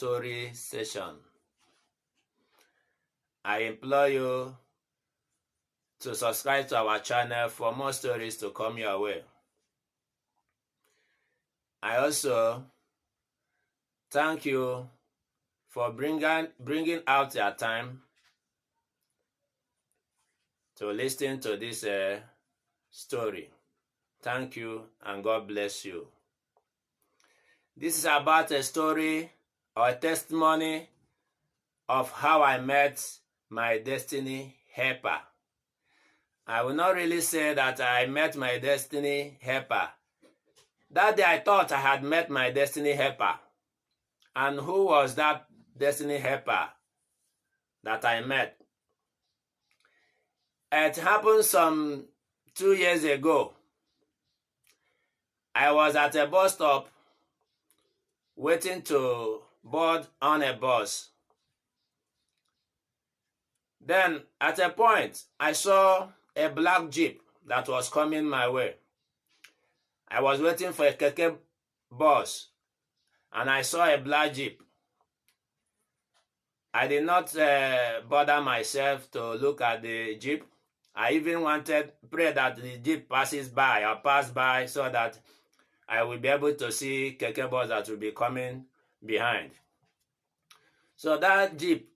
story session. I implore you to subscribe to our channel for more stories to come your way. I also thank you for bringing out your time to listen to this story. Thank you and God bless you. This is about a story or a testimony of how I met my destiny helper. I will not really say that I met my destiny helper. That day I thought I had met my destiny helper. And who was that destiny helper that I met? It happened some 2 years ago. I was at a bus stop waiting to board on a bus. Then at a point, I saw a black jeep that was coming my way. I was waiting for a keke bus and I saw a black jeep. I did not bother myself to look at the jeep. I even pray that the jeep passes by or pass by so that I will be able to see keke bus that will be coming behind. So that jeep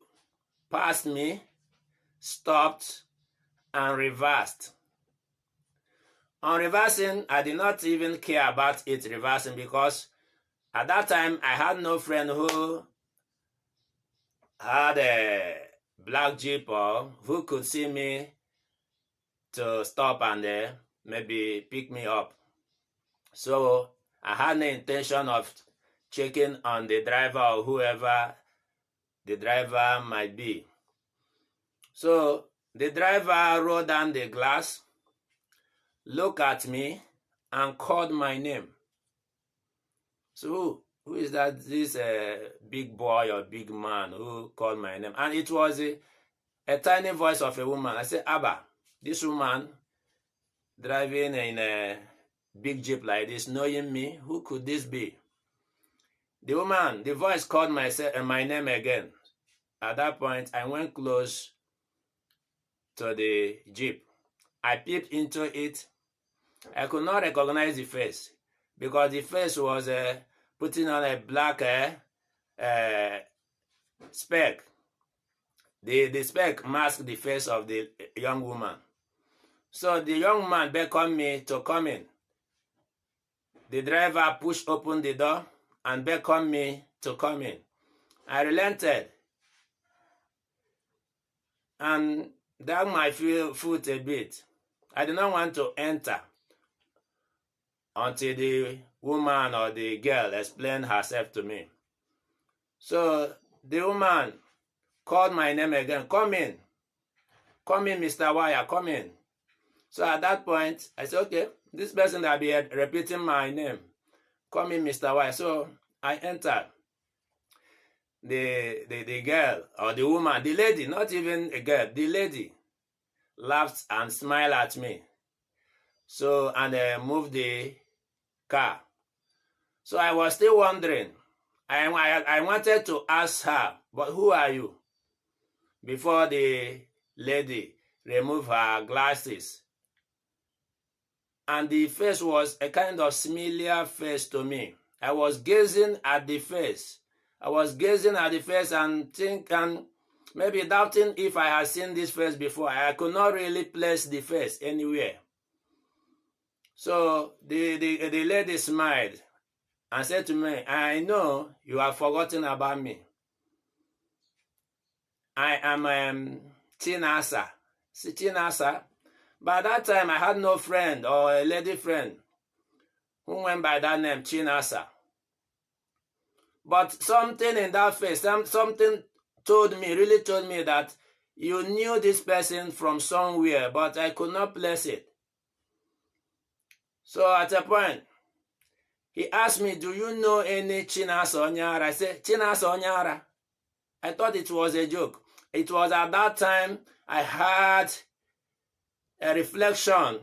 passed me, stopped, and reversed. On reversing, I did not even care about it reversing because at that time I had no friend who had a black jeep or who could see me to stop and maybe pick me up. So I had no intention of checking on the driver or whoever the driver might be. So the driver rolled down the glass, looked at me, and called my name. So who is that? This big boy or big man who called my name? And it was a tiny voice of a woman. I said, Abba, this woman driving in a big jeep like this, knowing me, who could this be? The voice called my name again. At that point, I went close to the jeep. I peeped into it. I could not recognize the face because the face was putting on a black speck. The speck masked the face of the young woman. So the young man beckoned me to come in. The driver pushed open the door and beckoned me to come in. I relented and dragged my foot a bit. I did not want to enter until the woman or the girl explained herself to me. So the woman called my name again. Come in. Come in, Mr. Wire, come in. So at that point, I said, okay, this person that be repeating my name. Come in, Mr. Wire. So I entered. The girl or the woman, the lady, not even a girl, the lady laughed and smiled at me. So, and moved the car. So I was still wondering. I wanted to ask her, but who are you? Before the lady removed her glasses. And the face was a kind of familiar face to me. I was gazing at the face. I was gazing at the face and maybe doubting if I had seen this face before. I could not really place the face anywhere. So the lady smiled and said to me, I know you have forgotten about me. I am Chinasa. See, Chinasa? By that time, I had no friend or a lady friend who went by that name, Chinasa. But something in that face, something really told me that you knew this person from somewhere, but I could not place it. So at a point, he asked me, do you know any Chinasa Onyara? I said, Chinasa Onyara? I thought it was a joke. It was at that time I had a reflection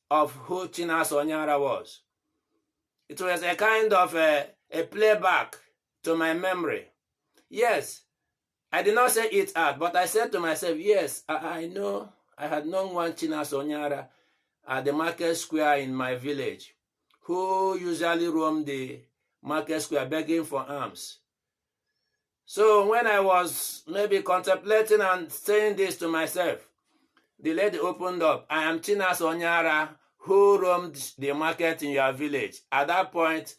of who Chinasa Onyara was. It was a kind of a playback to my memory. Yes, I did not say it out, but I said to myself, yes, I know. I had known one Chinas Onyara at the market square in my village, who usually roamed the market square begging for alms. So when I was maybe contemplating and saying this to myself, the lady opened up. I am Chinas Onyara, who roamed the market in your village. At that point,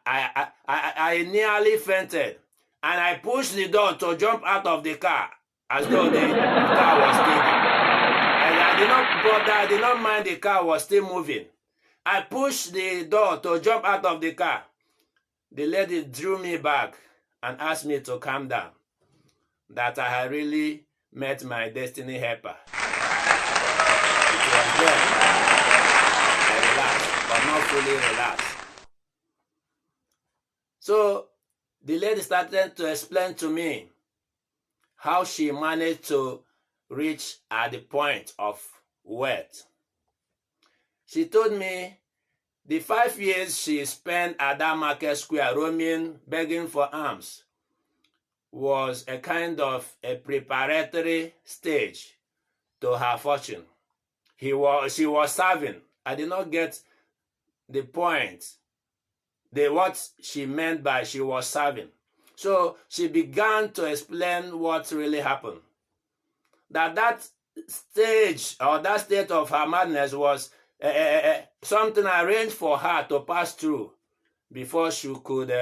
I nearly fainted, and I pushed the door to jump out of the car as though the car was steady. I did not bother, I did not mind the car was still moving. I pushed the door to jump out of the car. The lady drew me back and asked me to calm down, that I had really met my destiny helper. It was then I relaxed, but not fully relaxed. So the lady started to explain to me how she managed to reach at the point of wealth. She told me the 5 years she spent at that market square roaming, begging for alms, was a kind of a preparatory stage to her fortune. She was serving. I did not get the point, what she meant by she was serving. So she began to explain what really happened. That stage or that state of her madness was something arranged for her to pass through before she could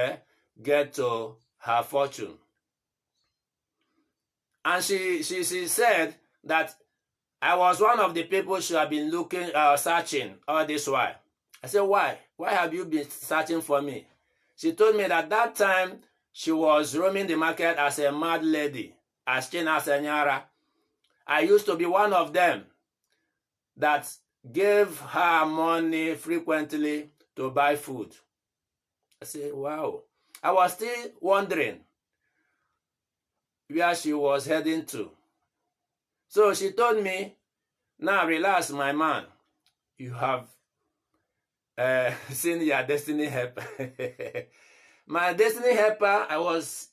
get to her fortune. And she said that I was one of the people she had been searching all this while. I said, why? Why have you been searching for me? She told me that time she was roaming the market as a mad lady, as Chinas Onyara. I used to be one of them that gave her money frequently to buy food. I said, wow. I was still wondering where she was heading to. So she told me, now relax, my man. You have seen your destiny helper. My destiny helper, I was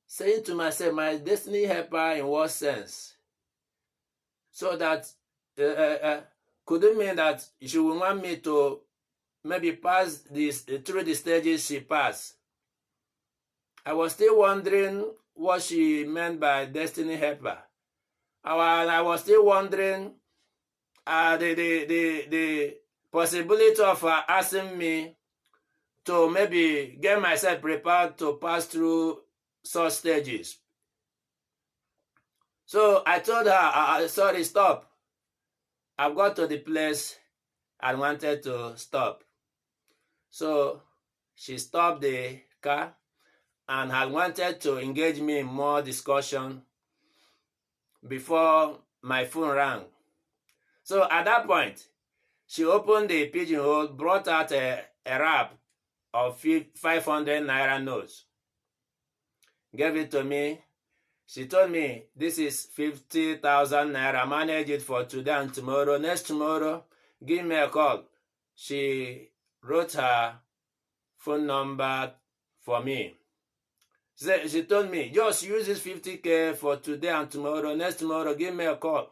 saying to myself, my destiny helper in what sense? So that could it mean that she would want me to maybe pass this through the stages she passed? I was still wondering what she meant by destiny helper. I was still wondering the possibility of asking me to maybe get myself prepared to pass through such stages. So I told her, sorry, stop. I've got to the place I wanted to stop. So she stopped the car and had wanted to engage me in more discussion before my phone rang. So at that point, she opened the pigeonhole, brought out a wrap of 500 naira notes, gave it to me. She told me, this is 50,000 naira, manage it for today and tomorrow. Next tomorrow, give me a call. She wrote her phone number for me. She told me, just use this 50K for today and tomorrow. Next tomorrow, give me a call.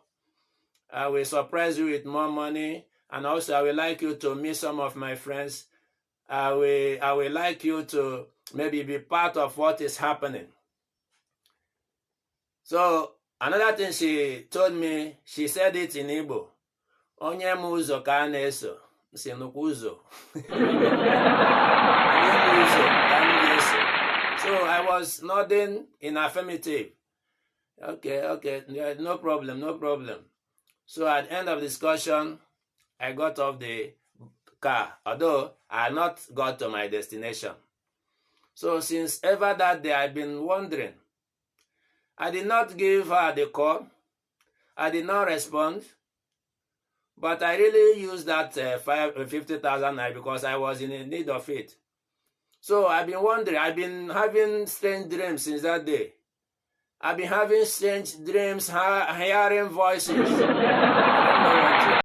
I will surprise you with more money. And also, I would like you to meet some of my friends. I will like you to maybe be part of what is happening. So, another thing she told me, she said it in Igbo. Onye m ụzọ ka a na-eso. Si nnukwu ụzọ. Onye m ụzọ ka a na-eso. So, I was nodding in affirmative. Okay, no problem. So, at the end of the discussion, I got off the car, although I had not got to my destination. So, since ever that day, I've been wondering. I did not give her the call. I did not respond. But I really used that 50,000 naira because I was in need of it. So I've been wondering. I've been having strange dreams since that day. I've been having strange dreams, hearing voices. I don't know what to